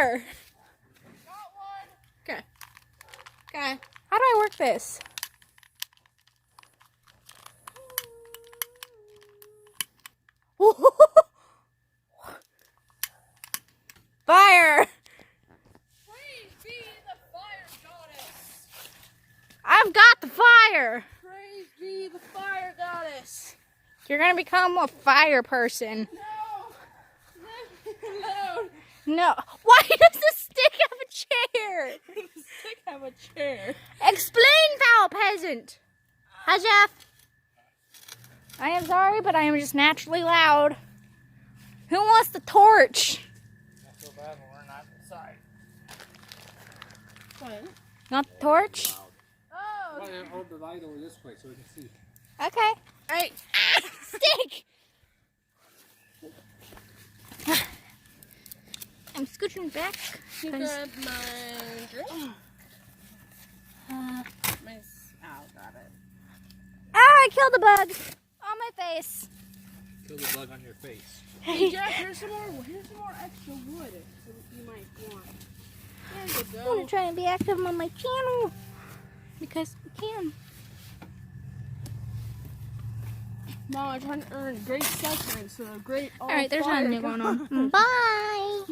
fire! Got one. Okay. Okay. How do I work this? Fire! Praise be the fire goddess. I've got the fire! Praise be the fire goddess. You're gonna become a fire person. No. Leave me alone. No. Why does the stick have a chair? The stick have a chair. Explain, foul peasant. Hi, Jeff. I am sorry, but I am just naturally loud. Who wants the torch? Not so bad when we're not inside. What? Not the torch? Oh. Well, then hold the light over this way so we can see. Okay. Alright. Ah, stick! I'm scooching back. You 'cause- grab my drink. Uh, Got it. I killed a bug on my face. Kill the bug on your face. Hey, Jack, here's some more extra wood that you might want. There you I'm go. gonna try and be active on my channel because we can. Mom, I'm trying to earn great sustenance, so a great. Alright, there's nothing new going on. Bye!